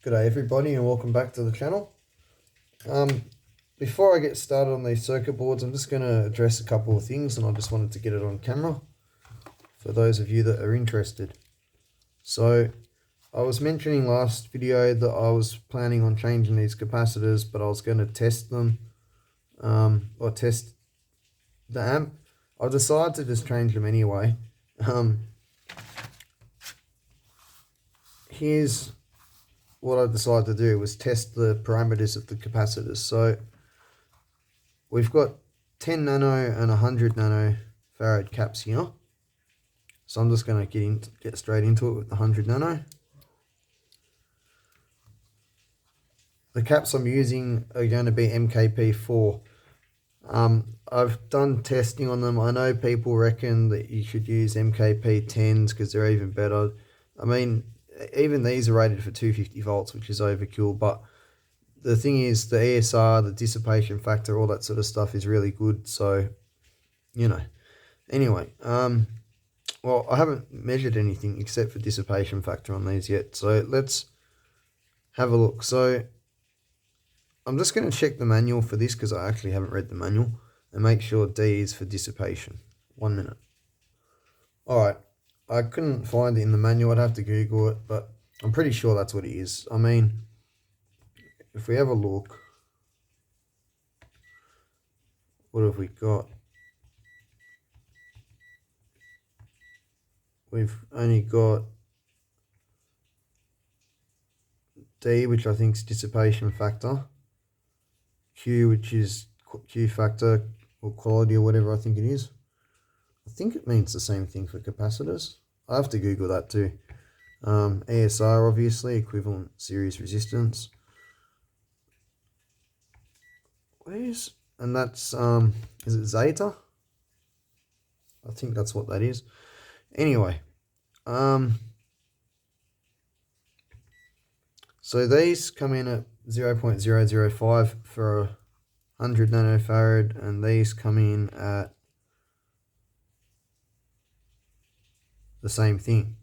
G'day everybody and welcome back to the channel. Before I get started on these circuit boards, I'm just going to address a couple of things, and I just wanted to get it on camera for those of you that are interested. So I was mentioning last video that I was planning on changing these capacitors, but I was going to test them or test the amp. I decided to just change them anyway. Here's what I decided to do was test the parameters of the capacitors. So we've got 10 nano and 100 nanofarad caps here. So I'm just going to get straight into it with the 100 nano. The caps I'm using are going to be MKP4. I've done testing on them. I know people reckon that you should use MKP10s because they're even better. I mean, even these are rated for 250 volts, which is overkill, but the thing is the ESR, the dissipation factor, all that sort of stuff is really good. So, you know, anyway, well, I haven't measured anything except for dissipation factor on these yet. So let's have a look. So I'm just going to check the manual for this because I actually haven't read the manual, and make sure D is for dissipation. 1 minute. All right. I couldn't find it in the manual. I'd have to Google it, but I'm pretty sure that's what it is. I mean, if we have a look, what have we got? We've only got D, which I think is dissipation factor, Q, which is Q factor or quality or whatever I think it is. I think it means the same thing for capacitors. I have to Google that too. ESR, obviously, equivalent series resistance. And that's, is it Zeta? I think that's what that is. Anyway, so these come in at 0.005 for 100 nanofarad, and these come in at the same thing.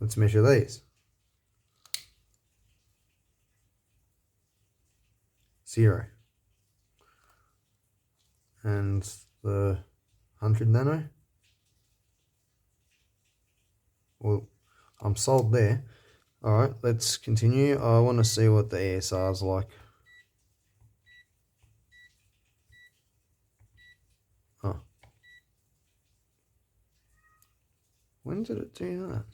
Let's measure these. 0. And the 100 nano. Well, I'm sold there. Alright, let's continue. I want to see what the ESR is like. Oh. When did it do that?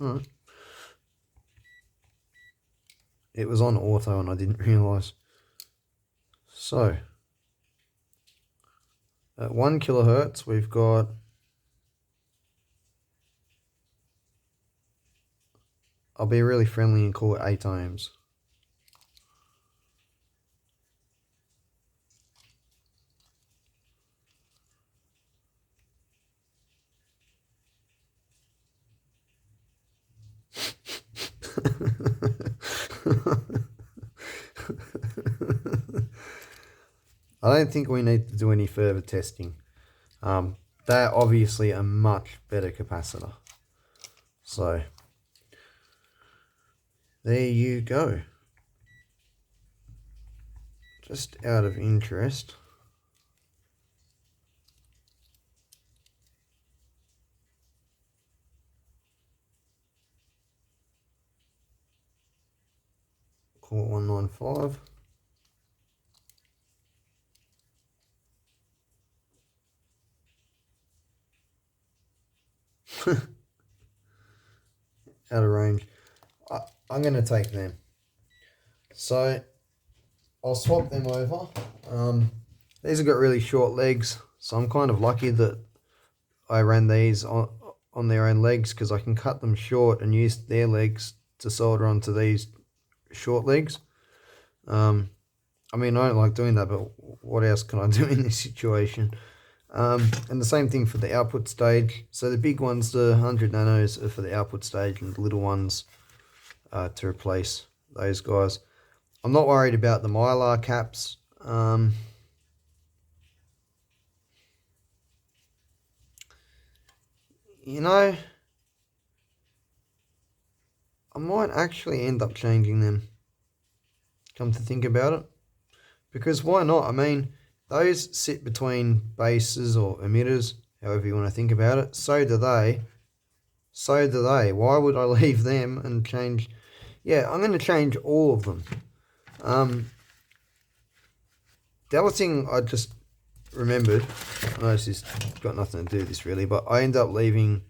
Alright. It was on auto and I didn't realise. So, at 1 kilohertz, we've got I'll be really friendly and call it 8 ohms. I don't think we need to do any further testing. They're obviously a much better capacitor. So, there you go. Just out of interest, call it 195. Out of range. I'm going to take them. So I'll swap them over. These have got really short legs, so I'm kind of lucky that I ran these on their own legs, because I can cut them short and use their legs to solder onto these short legs. I mean, I don't like doing that, but what else can I do in this situation? And the same thing for the output stage. So the big ones, the 100 nanos, are for the output stage, and the little ones to replace those guys. I'm not worried about the Mylar caps. You know, I might actually end up changing them, come to think about it. Because why not? I mean, those sit between bases or emitters, however you want to think about it. So do they. So do they. Why would I leave them and change? Yeah, I'm going to change all of them. The other thing I just remembered, I know this has got nothing to do with this really, but I end up leaving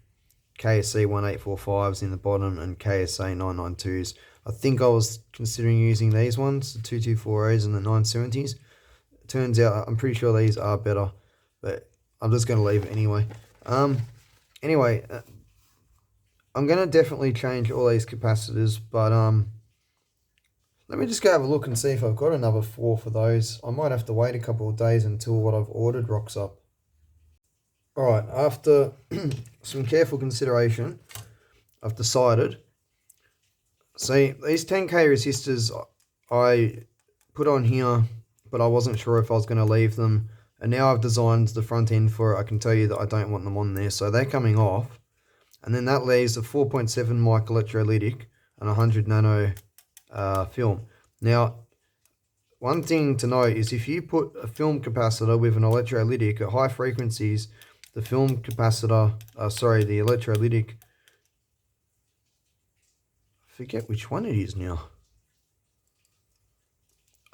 KSC 1845s in the bottom and KSA 992s. I think I was considering using these ones, the 2240s and the 970s. Turns out I'm pretty sure these are better, but I'm just going to leave it anyway. Anyway, I'm going to definitely change all these capacitors, but let me just go have a look and see if I've got another 4 for those. I might have to wait a couple of days until what I've ordered rocks up. Alright, after some careful consideration, I've decided. See, these 10k resistors I put on here, but I wasn't sure if I was going to leave them. And now I've designed the front end for it. I can tell you that I don't want them on there. So they're coming off. And then that leaves a 4.7 mic electrolytic and 100 nano film. Now, one thing to note is if you put a film capacitor with an electrolytic at high frequencies, the film capacitor, the electrolytic, I forget which one it is now.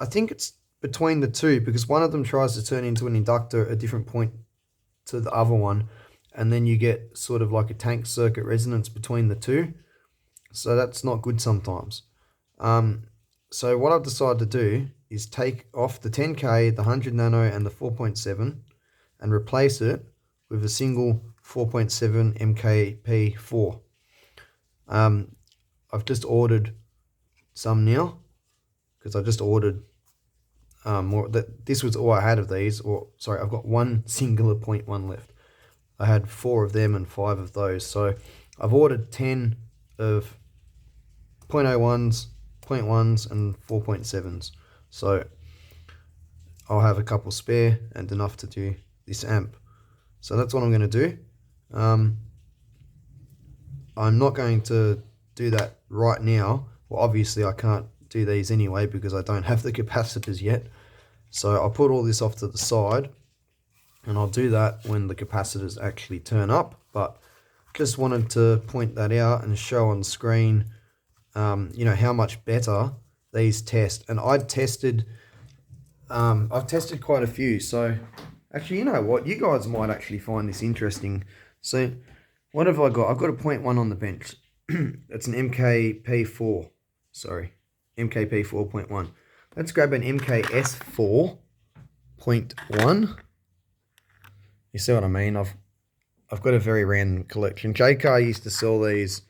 I think it's between the two because one of them tries to turn into an inductor at a different point to the other one, and then you get sort of like a tank circuit resonance between the two. So that's not good sometimes. So what I've decided to do is take off the 10k, the 100 nano and the 4.7 and replace it with a single 4.7 MKP4. I've just ordered some now because I just ordered more. This was all I had of these, or sorry, I've got one singular 0.1 left. I had 4 of them and 5 of those, so I've ordered 10 of 0.01s, 0.1s and 4.7s. So I'll have a couple spare and enough to do this amp. So that's what I'm going to do. I'm not going to do that right now. Well, obviously I can't do these anyway because I don't have the capacitors yet. So I'll put all this off to the side and I'll do that when the capacitors actually turn up. But just wanted to point that out and show on screen, you know, how much better these test. And I've tested quite a few. So actually, you know what? You guys might actually find this interesting. So what have I got? I've got a 0.1 on the bench. That's an MKP4. Sorry, MKP 4.1. Let's grab an MKS 4.1. You see what I mean? I've got a very random collection. JCar used to sell these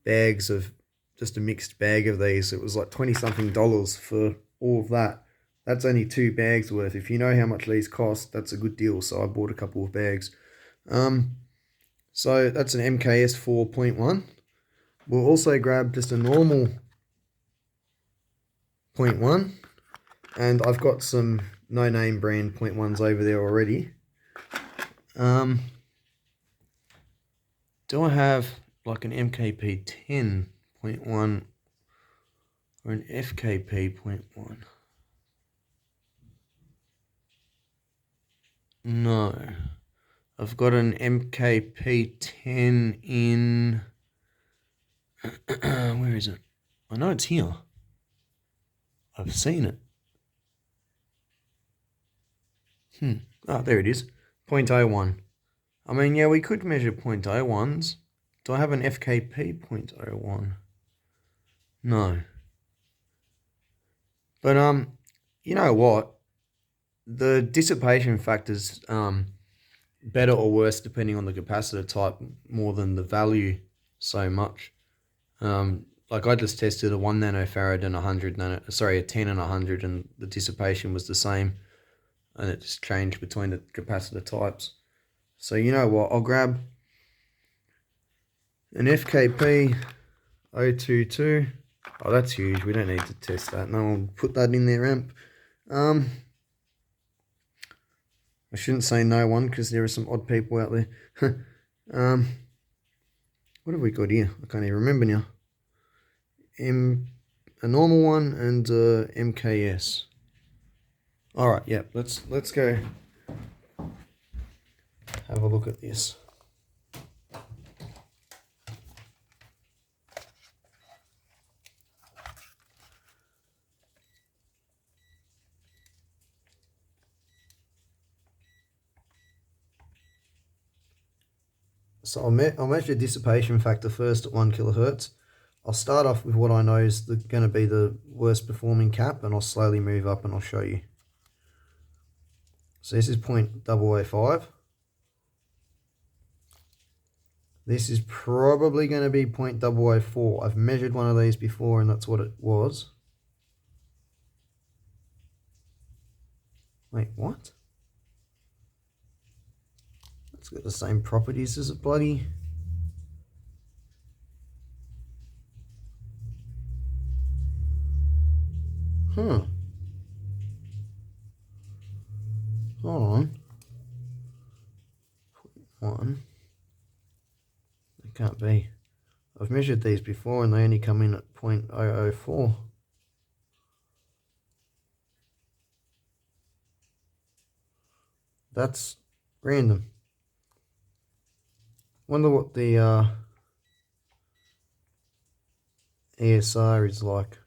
bags of, just a mixed bag of these. It was like $20-something for all of that. That's only 2 bags worth. If you know how much these cost, that's a good deal. So I bought a couple of bags. So that's an MKS 4.1. We'll also grab just a normal 0.1. And I've got some no-name brand 0.1s over there already. Do I have like an MKP 10.1 or an FKP 0.1? No. I've got an MKP 10 in... where is it? I know it's here. I've seen it. Oh, there it is. 0.01. I mean, yeah, we could measure 0.01s. Do I have an FKP 0.01? No. But, you know what? The dissipation factor's better or worse depending on the capacitor type more than the value so much. Like I just tested a 1 nanofarad and a 100 a 10 and 100, and the dissipation was the same. And it just changed between the capacitor types. So you know what, I'll grab an FKP 022 Oh, that's huge. We don't need to test that. No one put that in their amp. I shouldn't say no one because there are some odd people out there. What have we got here? I can't even remember now. A normal one and MKS. All right, yeah. Let's go have a look at this. So I'll measure dissipation factor first at 1 kilohertz. I'll start off with what I know is going to be the worst performing cap, and I'll slowly move up and I'll show you. So this is 0.005. This is probably going to be 0.004. I've measured one of these before and that's what it was. Wait, what? It's got the same properties as a bloody... Huh. Hold on. 0.1. It can't be. I've measured these before and they only come in at 0.004. That's random. Wonder what the ESR is like.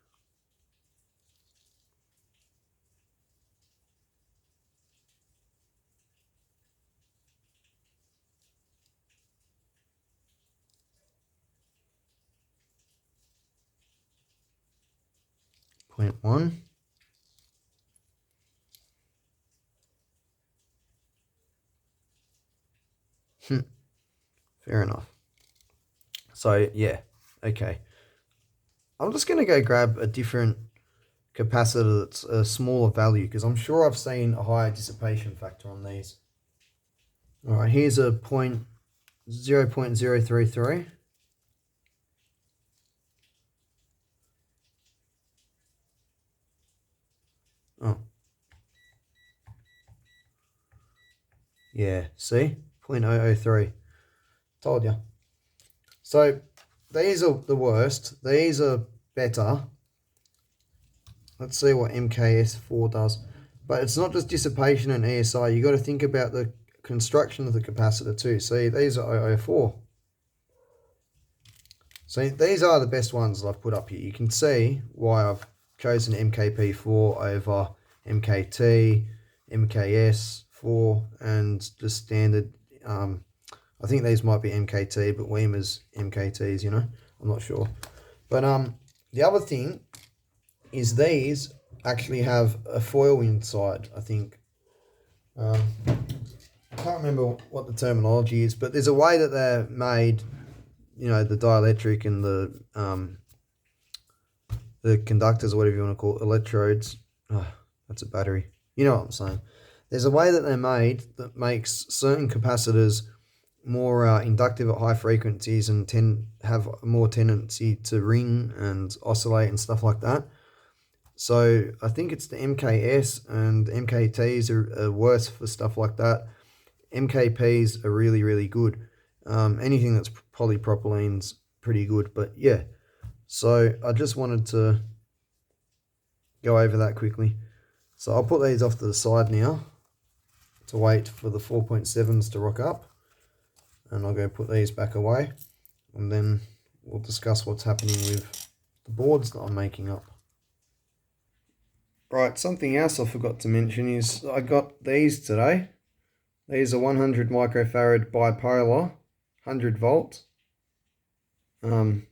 Point 1. Fair enough. So yeah, okay. I'm just going to go grab a different capacitor that's a smaller value because I'm sure I've seen a higher dissipation factor on these. All right, here's a 0.033. Oh. Yeah, see? 0.003. Told you. So these are the worst. These are better. Let's see what MKS4 does. But it's not just dissipation and ESI. You got to think about the construction of the capacitor too. See, these are 004. So these are the best ones that I've put up here. You can see why I've chosen MKP4 over MKT, MKS4, and the standard. I think these might be MKT, but Weimer's MKTs, you know. I'm not sure. But the other thing is these actually have a foil inside, I think. I can't remember what the terminology is, but there's a way that they're made, you know, the dielectric and the conductors, or whatever you want to call it, electrodes. Oh, that's a battery. You know what I'm saying. There's a way that they're made that makes certain capacitors more inductive at high frequencies and have more tendency to ring and oscillate and stuff like that. So I think it's the MKS and MKTs are worse for stuff like that. MKPs are really, really good. Anything that's polypropylene's pretty good, but yeah. So I just wanted to go over that quickly. So I'll put these off to the side now to wait for the 4.7s to rock up. And I'll go put these back away. And then we'll discuss what's happening with the boards that I'm making up. Right, something else I forgot to mention is I got these today. These are 100 microfarad bipolar, 100 volt crossover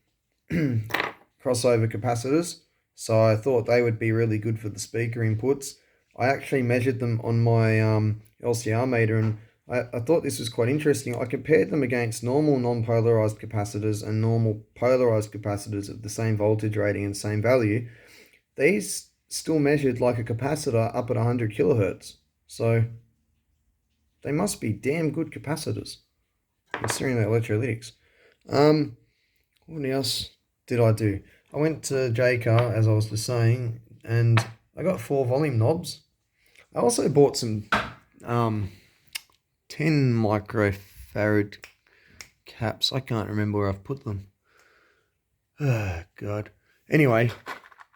capacitors. So I thought they would be really good for the speaker inputs. I actually measured them on my LCR meter, and I thought this was quite interesting. I compared them against normal non-polarized capacitors and normal polarized capacitors of the same voltage rating and same value. These still measured like a capacitor up at 100 kilohertz. So they must be damn good capacitors, considering the electrolytics. What else did I do? I went to J-Car, as I was just saying, and I got 4 volume knobs. I also bought some 10 microfarad caps. I can't remember where I've put them. Oh, God. Anyway,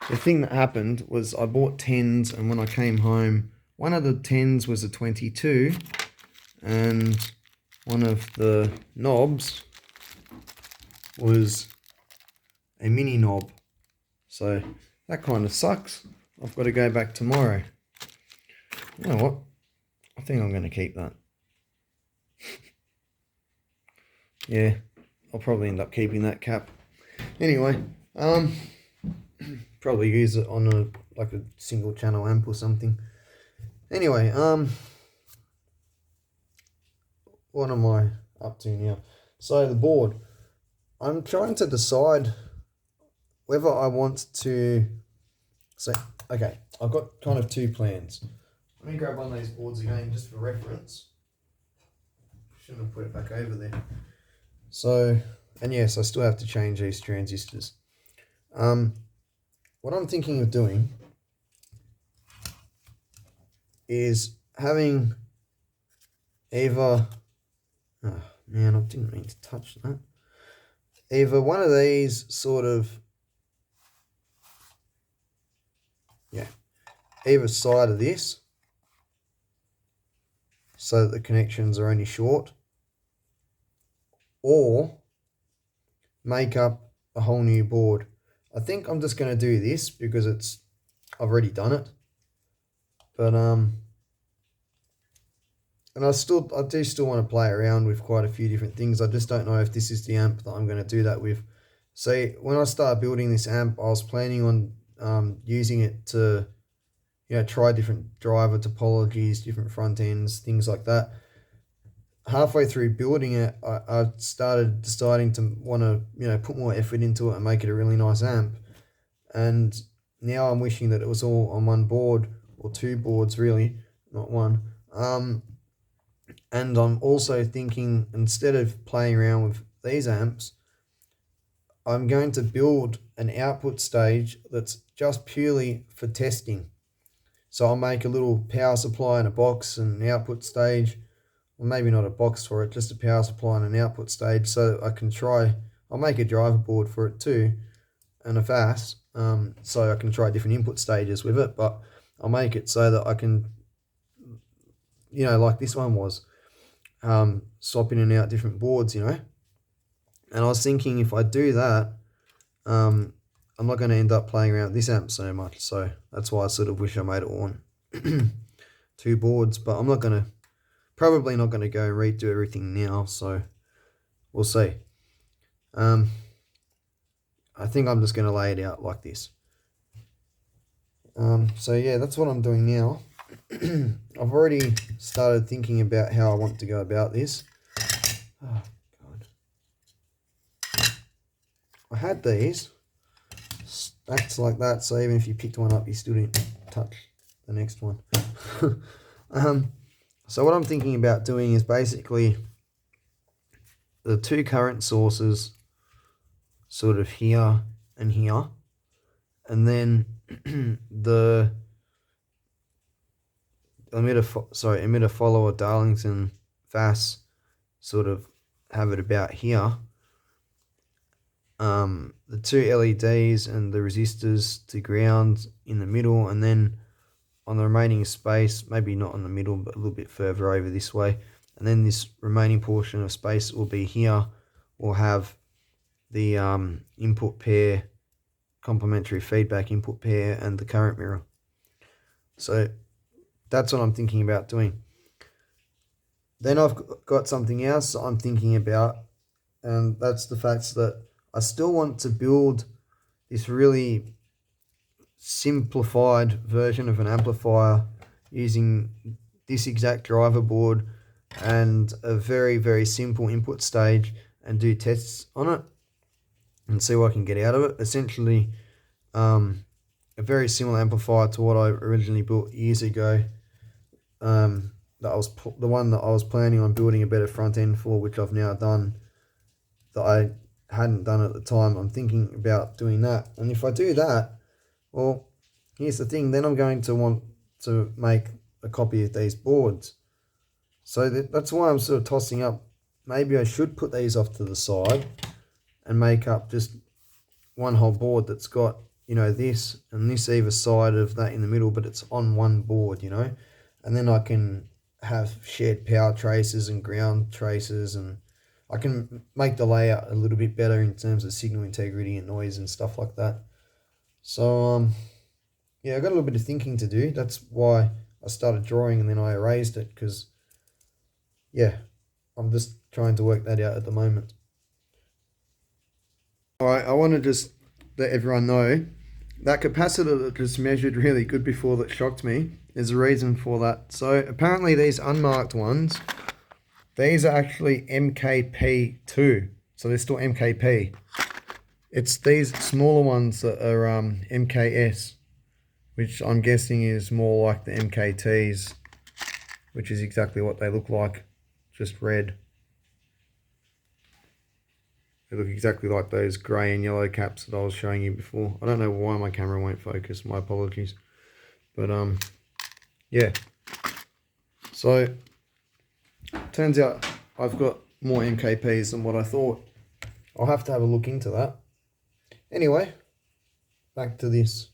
the thing that happened was I bought 10s, and when I came home, one of the 10s was a 22, and one of the knobs was a mini knob. So that kind of sucks. I've got to go back tomorrow. You know what? I think I'm going to keep that. Yeah, I'll probably end up keeping that cap. Anyway, probably use it on like a single channel amp or something. Anyway, what am I up to now? So the board, I'm trying to decide whether I want to say, okay, I've got kind of 2 plans. Let me grab one of these boards again just for reference. Shouldn't have put it back over there. So, and yes, I still have to change these transistors. What I'm thinking of doing is having either, oh man, I didn't mean to touch that. Either one of these sort of, yeah, either side of this, so that the connections are only short, or make up a whole new board. I think I'm just going to do this because I've already done it. But and I do still want to play around with quite a few different things. I just don't know if this is the amp that I'm going to do that with. So when I started building this amp, I was planning on using it to, try different driver topologies, different front ends, things like that. Halfway through building it, I started deciding to want to, put more effort into it and make it a really nice amp. And now I'm wishing that it was all on one board, or 2 boards really, not one. And I'm also thinking, instead of playing around with these amps, I'm going to build an output stage that's just purely for testing. So I'll make a little power supply and a box and an output stage. Well, maybe not a box for it, just a power supply and an output stage, so that I can I'll make a driver board for it too, and a FAS, so I can try different input stages with it, but I'll make it so that I can, like this one was, swap in and out different boards, And I was thinking, if I do that, I'm not going to end up playing around with this amp so much, so that's why I sort of wish I made it on 2 boards, but I'm probably not going to go and redo everything now, so we'll see. I think I'm just going to lay it out like this. So yeah, that's what I'm doing now. I've already started thinking about how I want to go about this. Oh, God. I had these stacked like that, so even if you picked one up, you still didn't touch the next one. So what I'm thinking about doing is basically the 2 current sources sort of here and here, and then the emitter follower Darlington FAS sort of have it about here. The 2 LEDs and the resistors to ground in the middle, and then on the remaining space, maybe not in the middle, but a little bit further over this way, and then this remaining portion of space will be here, will have the input pair, complementary feedback input pair, and the current mirror. So that's what I'm thinking about doing. Then I've got something else I'm thinking about, and that's the fact that I still want to build this really simplified version of an amplifier using this exact driver board and a very, very simple input stage, and do tests on it and see what I can get out of it. Essentially, a very similar amplifier to what I originally built years ago. The one that I was planning on building a better front end for, which I've now done. That hadn't done at the time. I'm thinking about doing that. And if I do that, well, here's the thing. Then I'm going to want to make a copy of these boards. So that's why I'm sort of tossing up. Maybe I should put these off to the side and make up just one whole board that's got, you know, this and this either side of that in the middle, but it's on one board, you know. And then I can have shared power traces and ground traces, and I can make the layout a little bit better in terms of signal integrity and noise and stuff like that. So yeah, I got a little bit of thinking to do. That's why I started drawing and then I erased it, because yeah, I'm just trying to work that out at the moment. Alright, I want to just let everyone know that capacitor that just measured really good before that shocked me. There's a reason for that. So apparently these unmarked ones, these are actually MKP2. So they're still MKP. It's these smaller ones that are MKS, which I'm guessing is more like the MKTs, which is exactly what they look like, just red. They look exactly like those grey and yellow caps that I was showing you before. I don't know why my camera won't focus, my apologies. But yeah. So turns out I've got more MKPs than what I thought. I'll have to have a look into that. Anyway, back to this.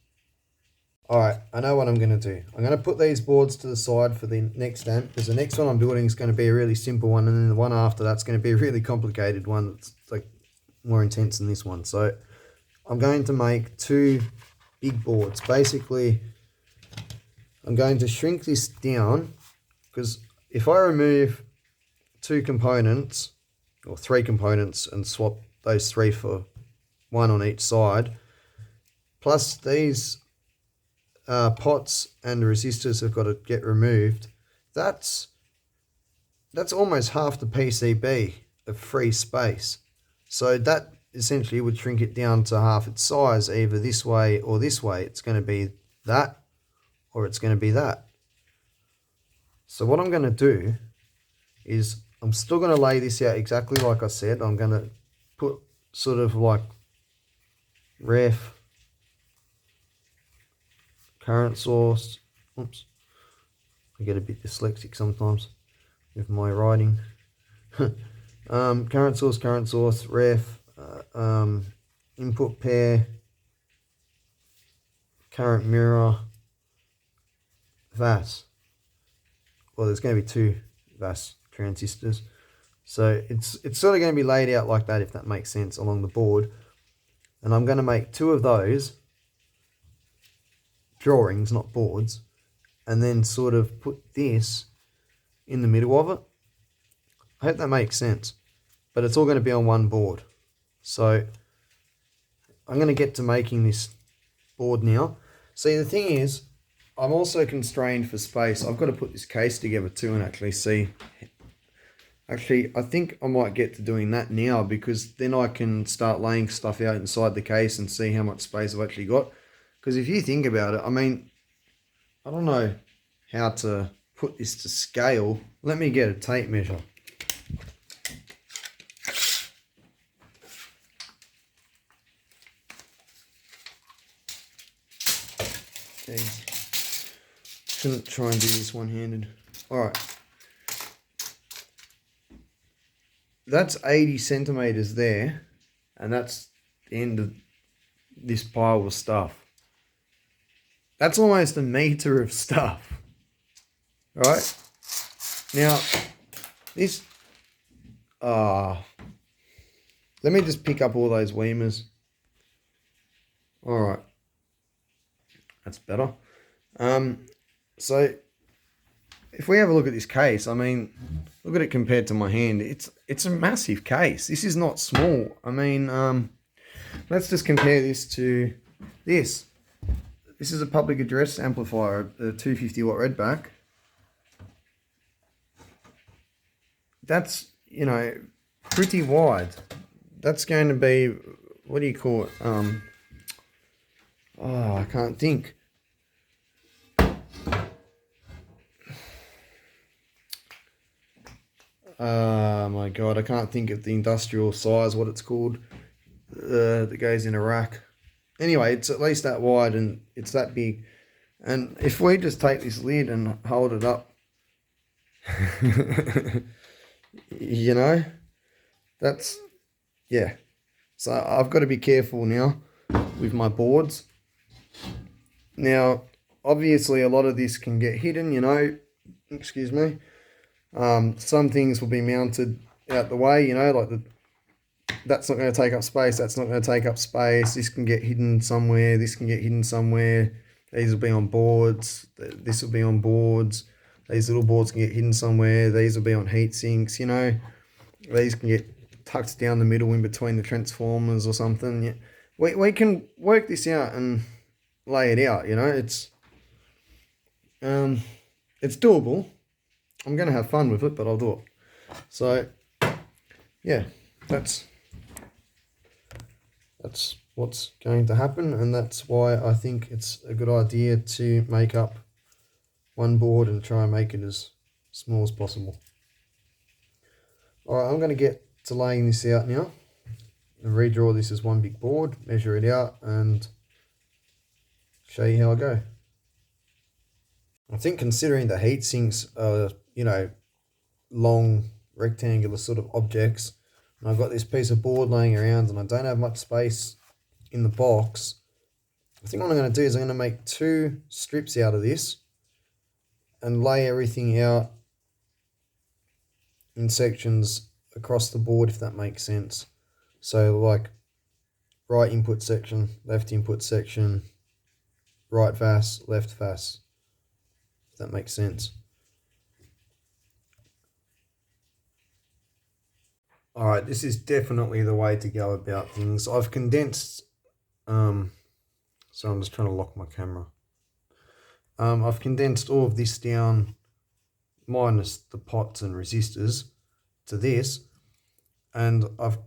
Alright, I know what I'm going to do. I'm going to put these boards to the side for the next amp, because the next one I'm building is going to be a really simple one, and then the one after that's going to be a really complicated one that's like more intense than this one. So I'm going to make two big boards. Basically, I'm going to shrink this down, because if I remove two components or three components and swap those three for one on each side, plus these pots and the resistors have got to get removed, that's almost half the PCB of free space. So that essentially would shrink it down to half its size, either this way or this way. It's going to be that, or it's going to be that. So what I'm going to do is I'm still going to lay this out exactly like I said. I'm going to put sort of like ref, current source. Oops, I get a bit dyslexic sometimes with my writing. Current source, ref, input pair, current mirror, VAS. Well, there's going to be two VAS transistors. So it's sort of going to be laid out like that, if that makes sense, along the board. And I'm going to make two of those drawings, not boards, and then sort of put this in the middle of it. I hope that makes sense, but it's all going to be on one board. So I'm going to get to making this board now. See, the thing is, I'm also constrained for space. I've got to put this case together too and actually see. Actually, I think I might get to doing that now, because then I can start laying stuff out inside the case and see how much space I've actually got. Because if you think about it, I mean, I don't know how to put this to scale. Let me get a tape measure. Jeez. Shouldn't try and do this one-handed. Alright. That's 80 centimeters there, and that's the end of this pile of stuff. That's almost a meter of stuff. Right? Now, this, let me just pick up all those Weimers. Alright. That's better. So, if we have a look at this case, I mean, look at it compared to my hand. It's a massive case. This is not small. I mean, let's just compare this to this. This is a public address amplifier, a 250 watt redback. That's, you know, pretty wide. That's going to be, what do you call it? I can't think. My God, I can't think of the industrial size, what it's called. that goes in a rack. Anyway, it's at least that wide and it's that big. And if we just take this lid and hold it up, you know, that's, yeah. So I've got to be careful now with my boards. Now, obviously a lot of this can get hidden, you know, excuse me. Some things will be mounted out the way, you know, like that's not going to take up space, that's not going to take up space. This can get hidden somewhere, this can get hidden somewhere. These will be on boards, this will be on boards. These little boards can get hidden somewhere. These will be on heat sinks, you know. These can get tucked down the middle in between the transformers or something. Yeah. We can work this out and lay it out, you know. It's doable. I'm going to have fun with it, but I'll do it. So, yeah, that's what's going to happen, and that's why I think it's a good idea to make up one board and try and make it as small as possible. Alright, I'm going to get to laying this out now and redraw this as one big board, measure it out and show you how I go. I think considering the heat sinks are, you know, long rectangular sort of objects, and I've got this piece of board laying around and I don't have much space in the box, I think what I'm going to do is I'm going to make 2 strips out of this and lay everything out in sections across the board, if that makes sense. So like right input section, left input section, right VAS, left VAS, if that makes sense. Alright, this is definitely the way to go about things. I've condensed, so I'm just trying to lock my camera. I've condensed all of this down, minus the pots and resistors, to this, and I've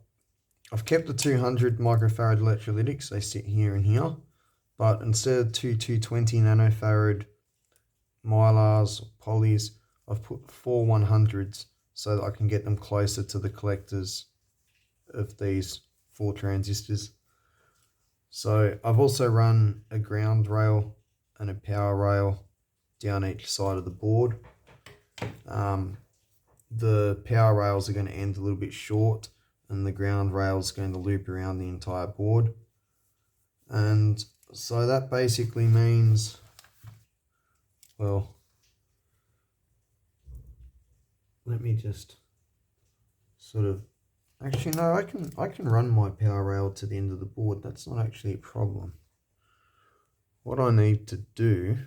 kept the 200 microfarad electrolytics. They sit here and here, but instead of 220 nanofarad mylars or polys, I've put 4 100s so that I can get them closer to the collectors of these 4 transistors. So I've also run a ground rail and a power rail down each side of the board. The power rails are going to end a little bit short and the ground rail is going to loop around the entire board. And so that basically means, well, let me just sort of, actually no, I can run my power rail to the end of the board. That's not actually a problem. What I need to do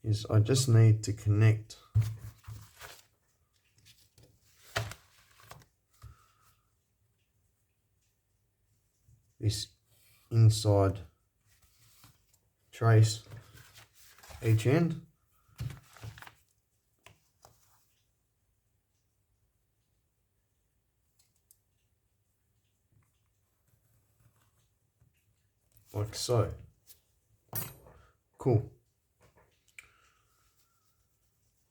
is I just need to connect this inside trace each end. Like so. Cool.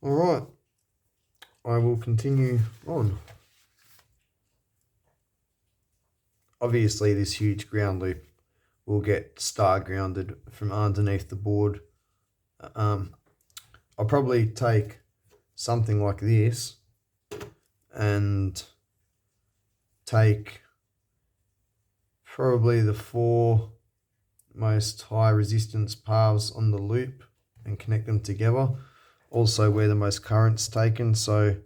All right, I will continue on. Obviously this huge ground loop will get star grounded from underneath the board. I'll probably take something like this and take probably the 4 most high resistance paths on the loop and connect them together. Also where the most current's taken, so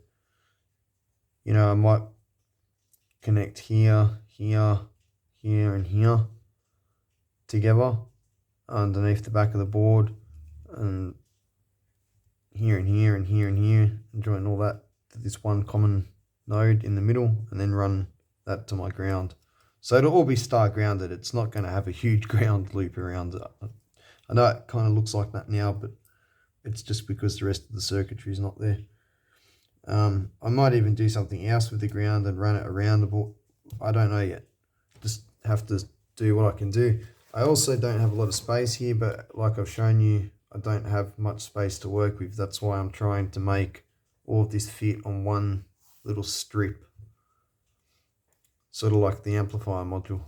you know, I might connect here, here, here and here together underneath the back of the board, and here and here and here and here, and join all that to this one common node in the middle, and then run that to my ground. So it'll all be star grounded. It's not going to have a huge ground loop around it. I know it kind of looks like that now, but it's just because the rest of the circuitry is not there. I might even do something else with the ground and run it around the board. I don't know yet. Just have to do what I can do. I also don't have a lot of space here, but like I've shown you, I don't have much space to work with. That's why I'm trying to make all of this fit on one little strip. sort of like the amplifier module.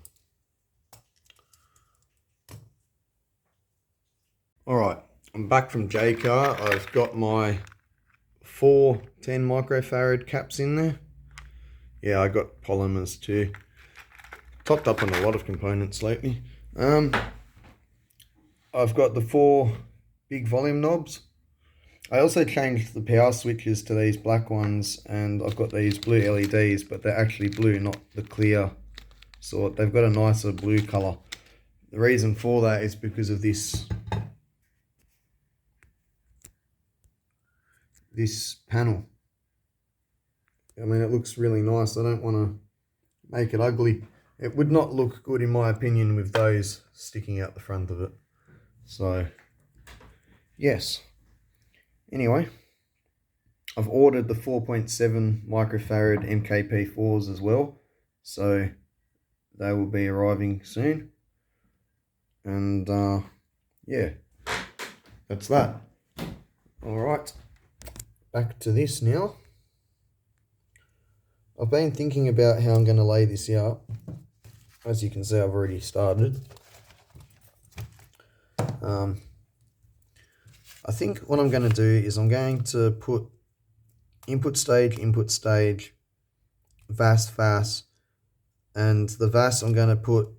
Alright, I'm back from J-Car. I've got my 4 10 microfarad caps in there. Yeah, I got polymers too. Topped up on a lot of components lately. I've got the 4 big volume knobs. I also changed the power switches to these black ones, and I've got these blue LEDs, but they're actually blue, not the clear sort. They've got a nicer blue colour. The reason for that is because of this panel. I mean, it looks really nice. I don't want to make it ugly. It would not look good in my opinion with those sticking out the front of it. So yes, anyway, I've ordered the 4.7 microfarad MKP4s as well, so they will be arriving soon. And yeah, that's that. All right, back to this now. I've been thinking about how I'm going to lay this out. As you can see, I've already started. I think what I'm going to do is I'm going to put input stage, VAS, and the VAS I'm going to put,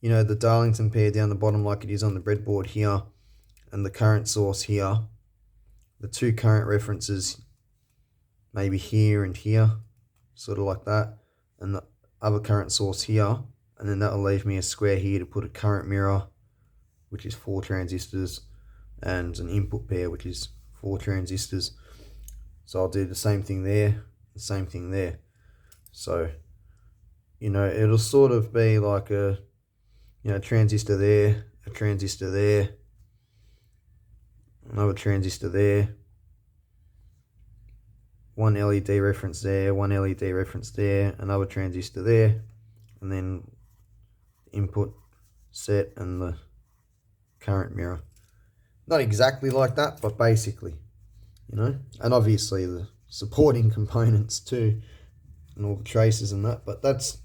you know, the Darlington pair down the bottom like it is on the breadboard here, and the current source here. The 2 current references maybe here and here, sort of like that, and the other current source here, and then that'll leave me a square here to put a current mirror, which is 4 transistors, and an input pair, which is 4 transistors. So I'll do the same thing there, the same thing there. So, you know, it'll sort of be like a, you know, transistor there, a transistor there, another transistor there, 1 LED reference there, 1 LED reference there, another transistor there, and then input set and the current mirror. Not exactly like that, but basically, you know, and obviously the supporting components too, and all the traces and that, but that's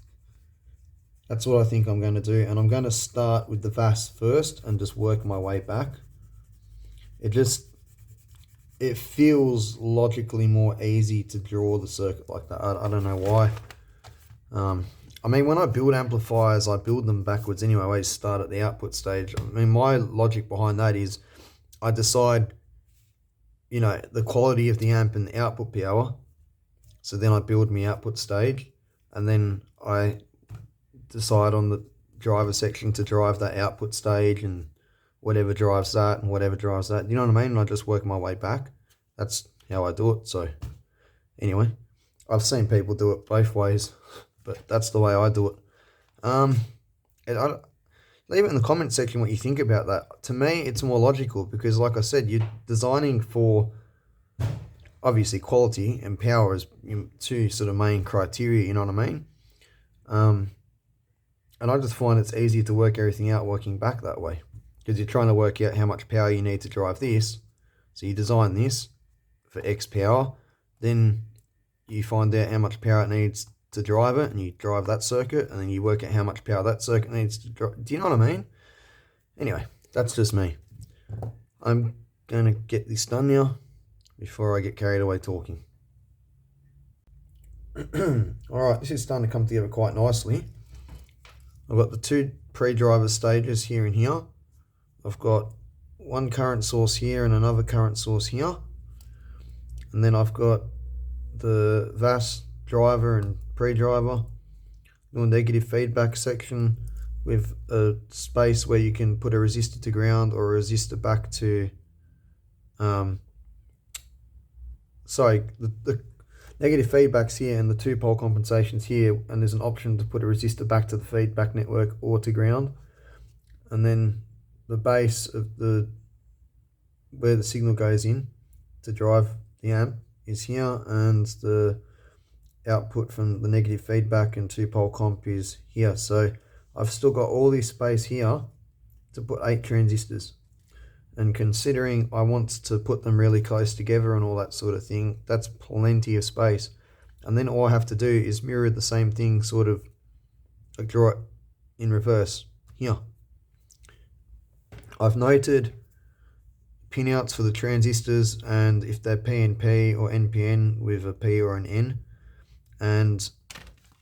what I think I'm going to do. And I'm going to start with the VAS first and just work my way back. It feels logically more easy to draw the circuit like that. I don't know why. I mean, when I build amplifiers, I build them backwards anyway. I always start at the output stage. I mean, my logic behind that is I decide, you know, the quality of the amp and the output power. So then I build my output stage, and then I decide on the driver section to drive that output stage, and whatever drives that and whatever drives that. You know what I mean? And I just work my way back. That's how I do it. So anyway, I've seen people do it both ways, but that's the way I do it. Leave it in the comment section what you think about that. To me, it's more logical because, like I said, you're designing for obviously quality and power as 2 sort of main criteria, you know what I mean? And I just find it's easier to work everything out working back that way, because you're trying to work out how much power you need to drive this. So you design this for X power, then you find out how much power it needs to drive it, and you drive that circuit, and then you work out how much power that circuit needs to drive. Do you know what I mean? Anyway, that's just me. I'm going to get this done now before I get carried away talking. Alright, this is starting to come together quite nicely. I've got the 2 pre-driver stages here and here. I've got 1 current source here and another current source here. And then I've got the VAS driver and pre-driver, little negative feedback section with a space where you can put a resistor to ground or a resistor back to the negative feedback's here and the 2-pole compensations here, and there's an option to put a resistor back to the feedback network or to ground. And then the base of where the signal goes in to drive the amp is here, and the output from the negative feedback and 2-pole comp is here. So I've still got all this space here to put 8 transistors, and considering I want to put them really close together and all that sort of thing, that's plenty of space. And then all I have to do is mirror the same thing sort of I draw it in reverse here. I've noted pinouts for the transistors, and if they're PNP or NPN with a P or an N, and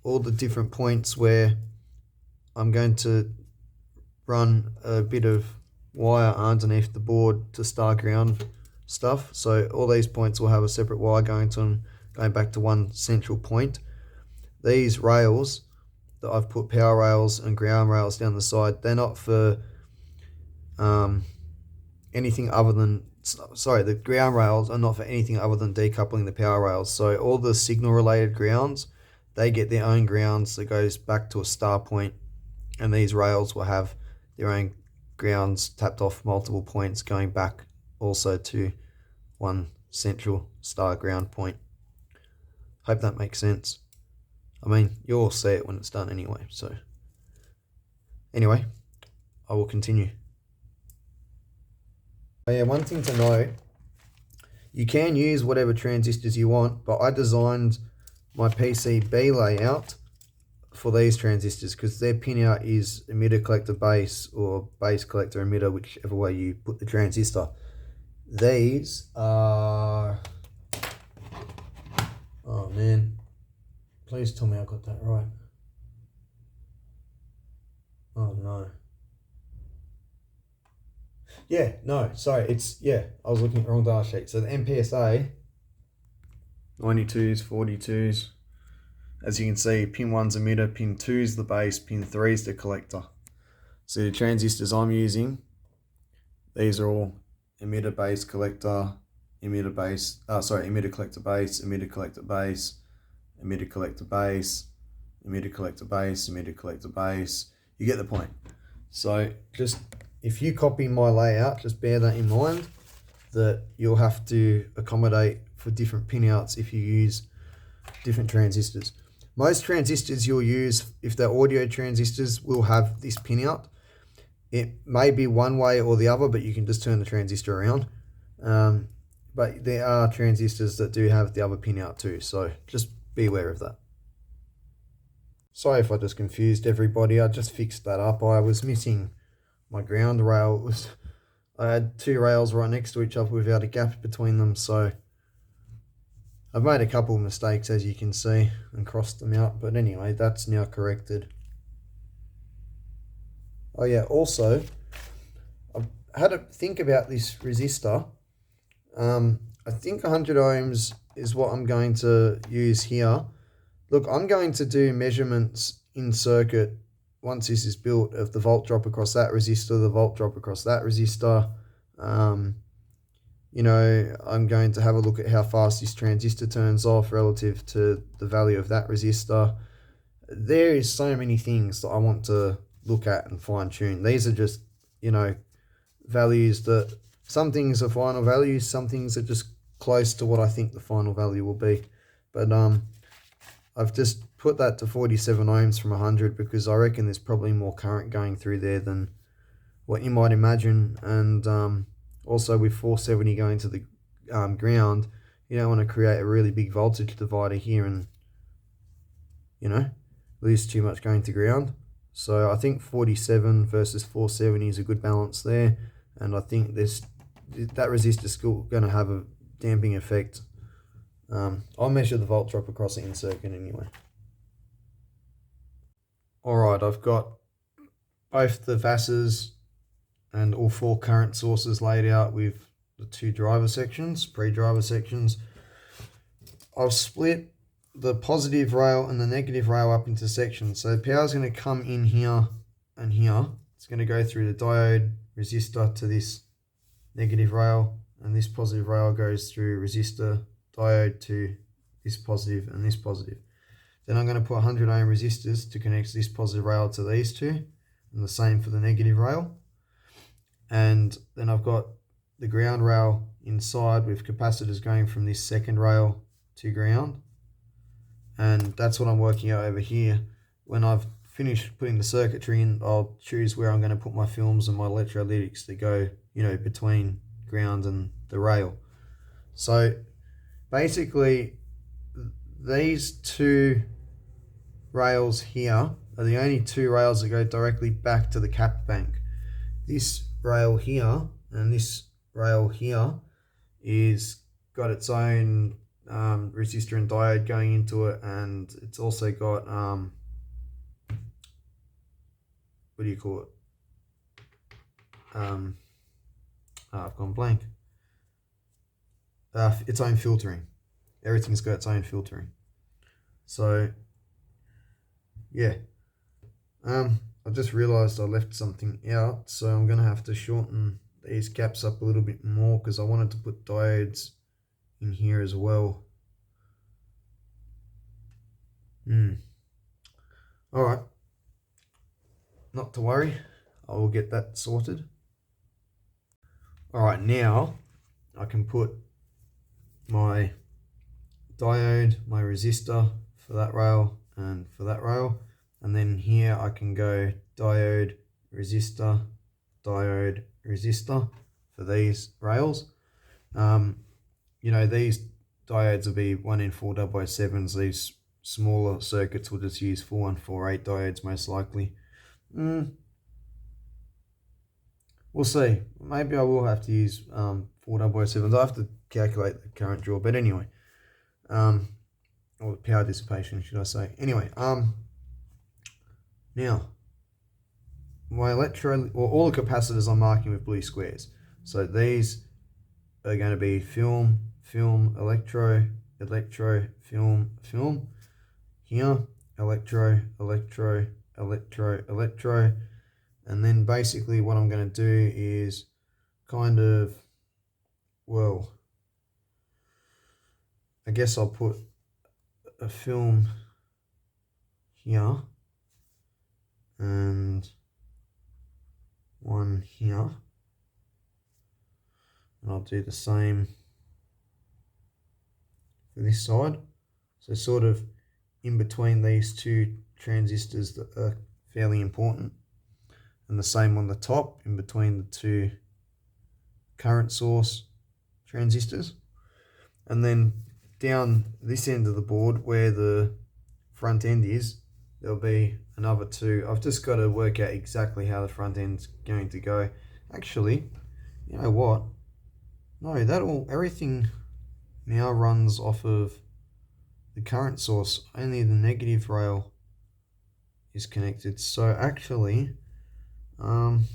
all the different points where I'm going to run a bit of wire underneath the board to star ground stuff. So all these points will have a separate wire going to them, going back to one central point. These rails that I've put power rails and ground rails down the side, they're not for anything other than, sorry, the ground rails are not for anything other than decoupling the power rails. So all the signal related grounds, they get their own grounds that goes back to a star point, and these rails will have their own grounds tapped off multiple points going back also to one central star ground point. Hope that makes sense. I mean, you'll see it when it's done anyway. So anyway, I will continue. Oh yeah, one thing to know, you can use whatever transistors you want, but I designed my PCB layout for these transistors because their pinout is emitter collector base or base collector emitter, whichever way you put the transistor. These are, oh man, please tell me I got that right. Oh no. Yeah, no, sorry, it's, yeah, I was looking at the wrong data sheet. So the MPSA, 92s, 42s, as you can see, pin 1's emitter, pin 2's the base, pin 3's the collector. So the transistors I'm using, these are all emitter base collector, emitter base, emitter collector base, emitter collector base, emitter collector base, emitter collector base, emitter collector base. You get the point. So just, if you copy my layout, just bear that in mind, that you'll have to accommodate for different pinouts if you use different transistors. Most transistors you'll use, if they're audio transistors, will have this pinout. It may be one way or the other, but you can just turn the transistor around. But there are transistors that do have the other pinout too, so just be aware of that. Sorry if I just confused everybody, I just fixed that up. I was missing my ground rail. I had two rails right next to each other without a gap between them, so I've made a couple of mistakes, as you can see, and crossed them out, but anyway, that's now corrected. Oh yeah, also, I've had to think about this resistor. I think 100 ohms is what I'm going to use here. Look, I'm going to do measurements in circuit once this is built of the volt drop across that resistor, the volt drop across that resistor. You know, I'm going to have a look at how fast this transistor turns off relative to the value of that resistor. There is so many things that I want to look at and fine tune. These are just, you know, values that, some things are final values, some things are just close to what I think the final value will be. But I've just put that to 47 ohms from 100 because I reckon there's probably more current going through there than what you might imagine. And also with 470 going to the ground, you don't want to create a really big voltage divider here and, you know, lose too much going to ground. So I think 47 versus 470 is a good balance there. And I think that resistor is still going to have a damping effect. I'll measure the volt drop across it in circuit anyway. Alright, I've got both the VASs and all four current sources laid out with the two driver sections, pre-driver sections. I've split the positive rail and the negative rail up into sections. So the power is going to come in here and here. It's going to go through the diode resistor to this negative rail, and this positive rail goes through resistor diode to this positive and this positive. Then I'm going to put 100 ohm resistors to connect this positive rail to these two, and the same for the negative rail. And then I've got the ground rail inside with capacitors going from this second rail to ground. And that's what I'm working out over here. When I've finished putting the circuitry in, I'll choose where I'm going to put my films and my electrolytics to go, you know, between ground and the rail. So basically these two rails here are the only two rails that go directly back to the cap bank. This rail here and this rail here is got its own resistor and diode going into it, and it's also got what do you call it? I've gone blank. Its own filtering. Everything's got its own filtering. So yeah, I just realized I left something out, so I'm gonna have to shorten these caps up a little bit more because I wanted to put diodes in here as well. All right, not to worry, I will get that sorted. All right, now I can put my diode, my resistor for that rail and for that rail, and then here I can go diode, resistor, diode, resistor for these rails. You know, these diodes will be 1N400 These smaller circuits will just use 4148 diodes most likely. We'll see. Maybe I will have to use 4007s. I have to calculate the current draw, but anyway, or power dissipation, should I say? Anyway, now my all the capacitors I'm marking with blue squares. So these are going to be film, electro, film. Here, electro, and then basically what I'm going to do is kind of, well, I guess I'll put a film here and one here, and I'll do the same for this side. So sort of in between these two transistors that are fairly important, and the same on the top in between the two current source transistors. And then down this end of the board where the front end is, there'll be another two. I've just got to work out exactly how the front end's going to go. Actually, you know what? No, everything now runs off of the current source. Only the negative rail is connected. So actually, I'm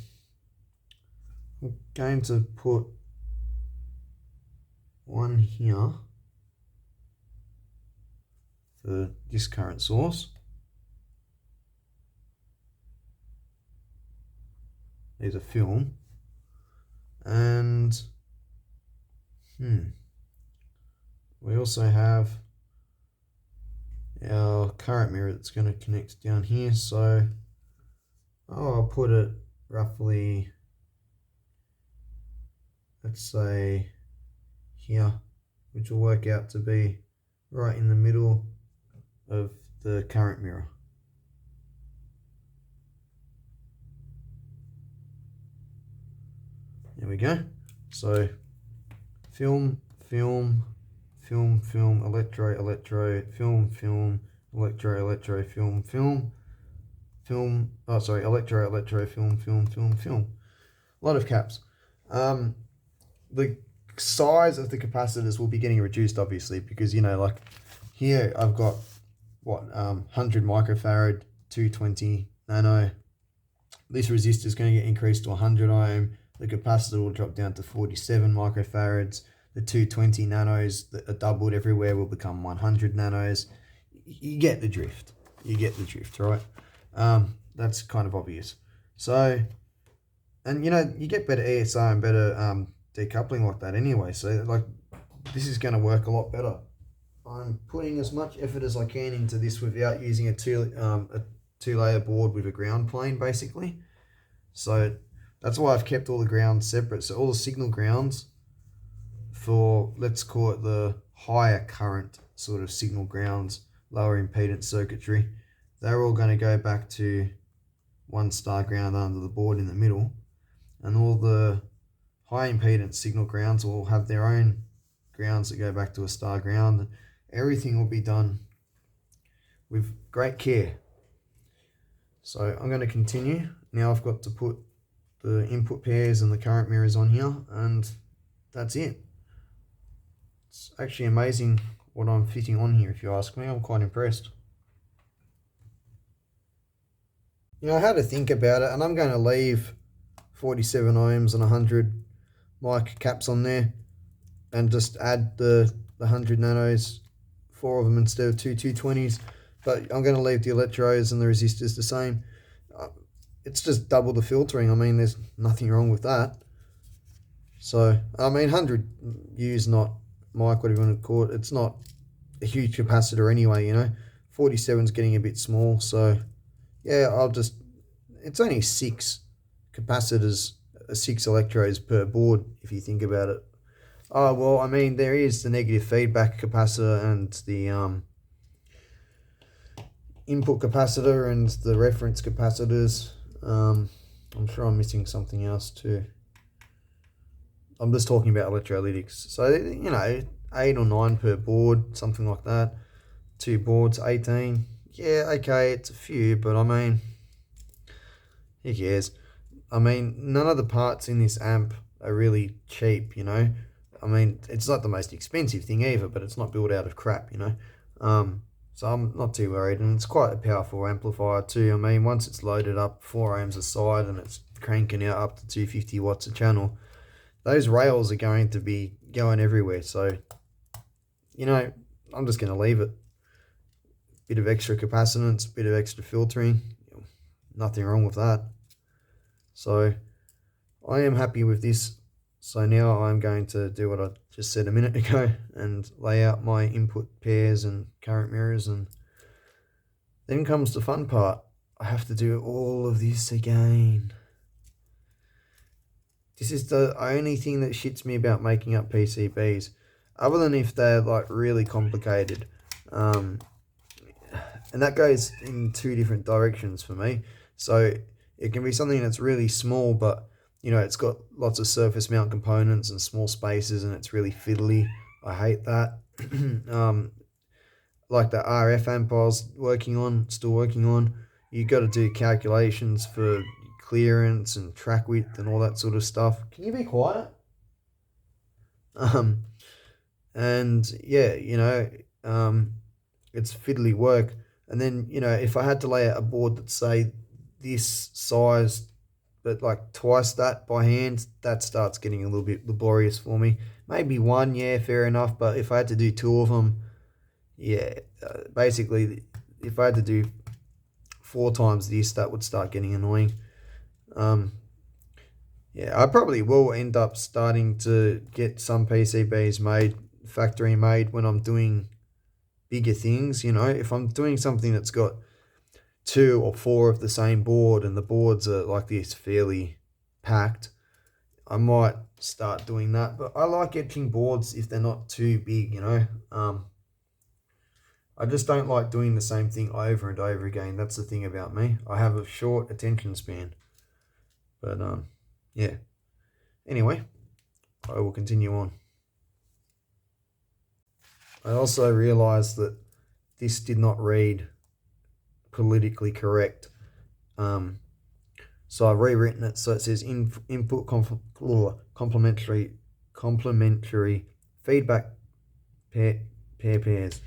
going to put one here for this current source. There's a film, and we also have our current mirror that's going to connect down here. So I'll put it roughly, let's say here, which will work out to be right in the middle of the current mirror. There we go. So film, electro, film, electro, film, oh sorry, electro, film. A lot of caps. The size of the capacitors will be getting reduced, obviously, because, you know, like here I've got what, 100 microfarad, 220 nano. This resistor is going to get increased to 100 ohm. The capacitor will drop down to 47 microfarads. The 220 nanos that are doubled everywhere will become 100 nanos. You get the drift. Right? That's kind of obvious. So, and you know, you get better ESR and better decoupling like that anyway. So, like, this is going to work a lot better. I'm putting as much effort as I can into this without using a two-layer board with a ground plane, basically. So that's why I've kept all the grounds separate. So all the signal grounds for, let's call it the higher current sort of signal grounds, lower impedance circuitry, they're all going to go back to one star ground under the board in the middle, and all the high impedance signal grounds will have their own grounds that go back to a star ground. Everything will be done with great care. So I'm going to continue. Now I've got to put the input pairs and the current mirrors on here, and that's it. It's actually amazing what I'm fitting on here, if you ask me. I'm quite impressed. You know, I had to think about it, and I'm going to leave 47 ohms and 100 mic caps on there and just add the 100 nanos, 4 of them instead of two 220s. But I'm going to leave the electrodes and the resistors the same. It's just double the filtering. I mean, there's nothing wrong with that. So, I mean, 100 U's not mic, whatever you want to call it. It's not a huge capacitor anyway, you know. 47's getting a bit small. So, yeah, it's only 6 capacitors, 6 electrodes per board, if you think about it. Oh, well, I mean, there is the negative feedback capacitor and the input capacitor and the reference capacitors. I'm sure I'm missing something else too. I'm just talking about electrolytics. So, you know, 8 or 9 per board, something like that. 2 boards, 18. Yeah, okay, it's a few, but I mean, who cares? I mean, none of the parts in this amp are really cheap, you know. I mean, it's not the most expensive thing either, but it's not built out of crap, you know. So I'm not too worried, and it's quite a powerful amplifier too. I mean, once it's loaded up 4 ohms a side and it's cranking out up to 250 watts a channel, those rails are going to be going everywhere. So, you know, I'm just going to leave it. Bit of extra capacitance, bit of extra filtering, nothing wrong with that. So I am happy with this. So now I'm going to do what I just said a minute ago and lay out my input pairs and current mirrors, and then comes the fun part. I have to do all of this again. This is the only thing that shits me about making up PCBs, other than if they're like really complicated. And that goes in 2 different directions for me. So it can be something that's really small, but you know, it's got lots of surface mount components and small spaces, and it's really fiddly. I hate that. Like the RF amp I was still working on, you got to do calculations for clearance and track width and all that sort of stuff. Can you be quiet? And yeah, you know, it's fiddly work. And then, you know, if I had to lay out a board that's say this size but like twice that by hand, that starts getting a little bit laborious for me. Maybe 1, yeah, fair enough, but if I had to do 2 of them, yeah, basically if I had to do 4 times this, that would start getting annoying. Yeah, I probably will end up starting to get some PCBs made, factory made, when I'm doing bigger things. You know, if I'm doing something that's got 2 or 4 of the same board and the boards are like this fairly packed, I might start doing that. But I like etching boards if they're not too big, you know. I just don't like doing the same thing over and over again. That's the thing about me. I have a short attention span. But yeah. Anyway, I will continue on. I also realized that this did not read politically correct. So I've rewritten it so it says input complementary feedback pairs.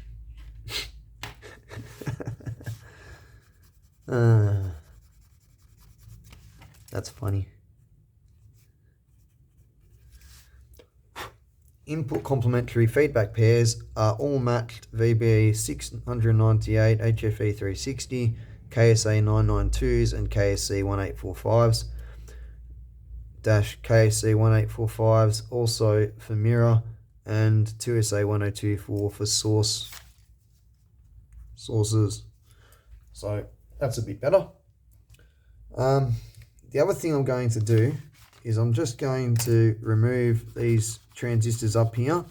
That's funny. Input complementary feedback pairs are all matched VBE 698, HFE 360, KSA 992s and KSC 1845s, KSC 1845s also for mirror, and 2SA 1024 for sources. So that's a bit better. The other thing I'm going to do is I'm just going to remove these transistors up here,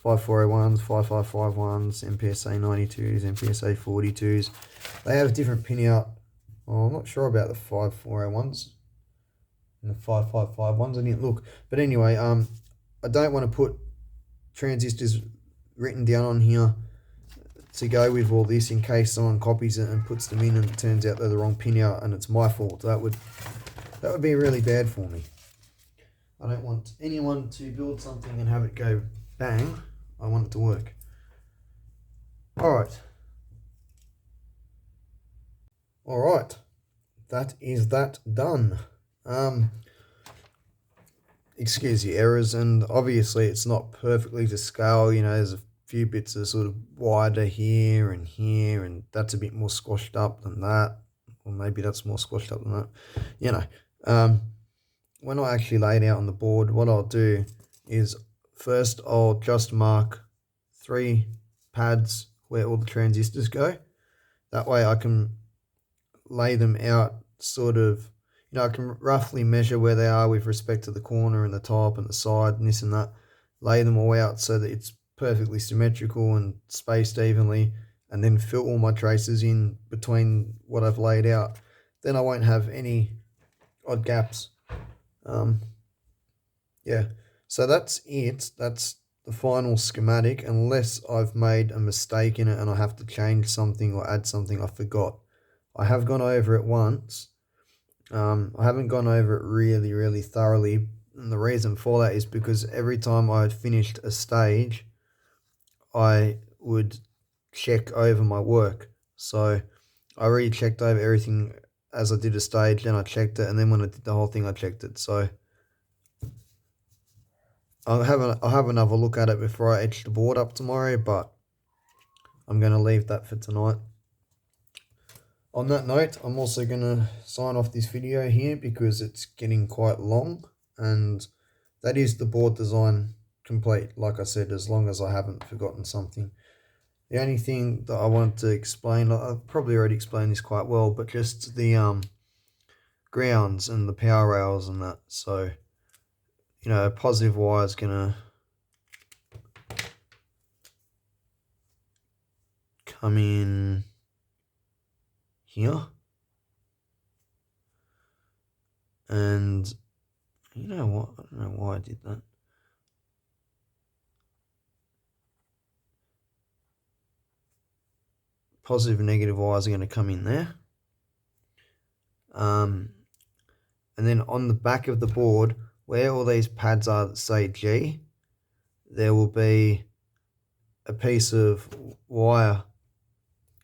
5401s, 5551s, MPSA 92s, MPSA 42s. They have a different pin out. Well, I'm not sure about the 5401s and the 5551s. I didn't look. But anyway, I don't want to put transistors written down on here to go with all this in case someone copies it and puts them in and it turns out they're the wrong pin out and it's my fault. That would be really bad for me. I don't want anyone to build something and have it go bang. I want it to work. Alright. Alright. That is that done. Excuse the errors, and obviously it's not perfectly to scale. You know, there's a few bits that are sort of wider here, and that's a bit more squashed up than that, or maybe that's more squashed up than that. You know, when I actually lay it out on the board, what I'll do is first I'll just mark 3 pads where all the transistors go. That way I can lay them out sort of, you know, I can roughly measure where they are with respect to the corner and the top and the side and this and that. Lay them all out so that it's perfectly symmetrical and spaced evenly, and then fill all my traces in between what I've laid out. Then I won't have any odd gaps. Yeah, so that's it. That's the final schematic, unless I've made a mistake in it and I have to change something or add something I forgot. I have gone over it once. I haven't gone over it really thoroughly, and the reason for that is because every time I had finished a stage, I would check over my work. So I rechecked over everything as I did a stage, then I checked it, and then when I did the whole thing, I checked it. So I'll have another look at it before I etch the board up tomorrow, but I'm going to leave that for tonight. On that note, I'm also going to sign off this video here because it's getting quite long, and that is the board design complete, like I said, as long as I haven't forgotten something. The only thing that I want to explain, I've probably already explained this quite well, but just the grounds and the power rails and that. So, you know, a positive wire is going to come in here, and you know what, I don't know why I did that. Positive and negative wires are going to come in there, and then on the back of the board where all these pads are that say G, there will be a piece of wire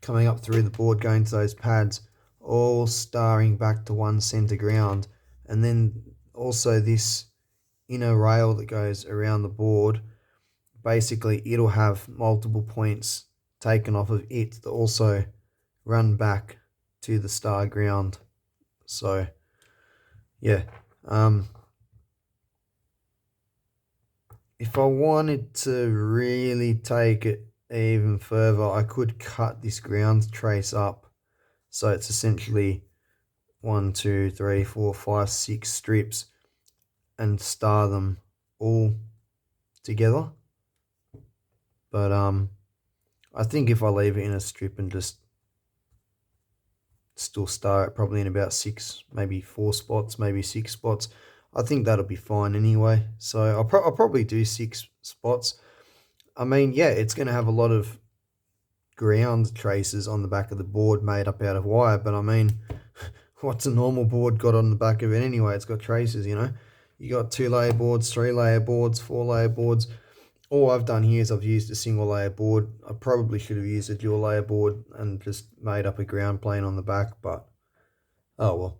coming up through the board going to those pads, all starring back to one center ground. And then also this inner rail that goes around the board, basically it'll have multiple points taken off of it that also run back to the star ground. So yeah, if I wanted to really take it even further, I could cut this ground trace up so it's essentially 1, 2, 3, 4, 5, 6 strips and star them all together. But I think if I leave it in a strip and just still star it probably in about 6, maybe 4 spots, maybe 6 spots, I think that'll be fine anyway. So I'll probably do 6 spots. I mean, yeah, it's going to have a lot of ground traces on the back of the board made up out of wire, but I mean, what's a normal board got on the back of it anyway? It's got traces, you know. You got 2-layer boards, 3-layer boards, 4-layer boards. All I've done here is I've used a single layer board. I probably should have used a dual layer board and just made up a ground plane on the back, but oh well.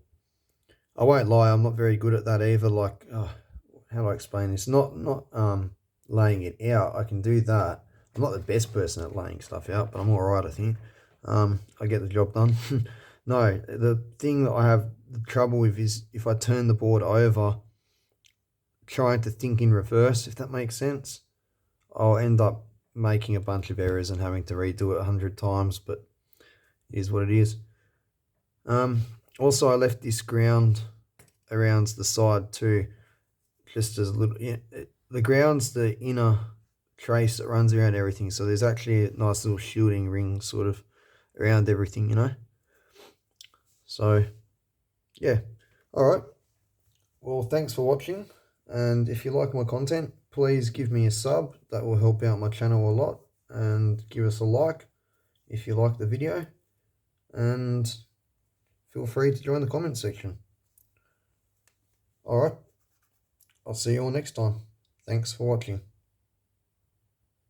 I won't lie, I'm not very good at that either. Like, how do I explain this? Not laying it out. I can do that. I'm not the best person at laying stuff out, but I'm alright, I think. I get the job done. No, the thing that I have the trouble with is if I turn the board over, trying to think in reverse, if that makes sense, I'll end up making a bunch of errors and having to redo it 100 times, but it is what it is. Also, I left this ground around the side too, just as a little. The ground's the inner trace that runs around everything, so there's actually a nice little shielding ring sort of around everything, you know. So yeah, all right. Well, thanks for watching, and if you like my content, please give me a sub. That will help out my channel a lot, and give us a like. if you like the video, and feel free to join the comment section. Alright, I'll see you all next time. Thanks for watching.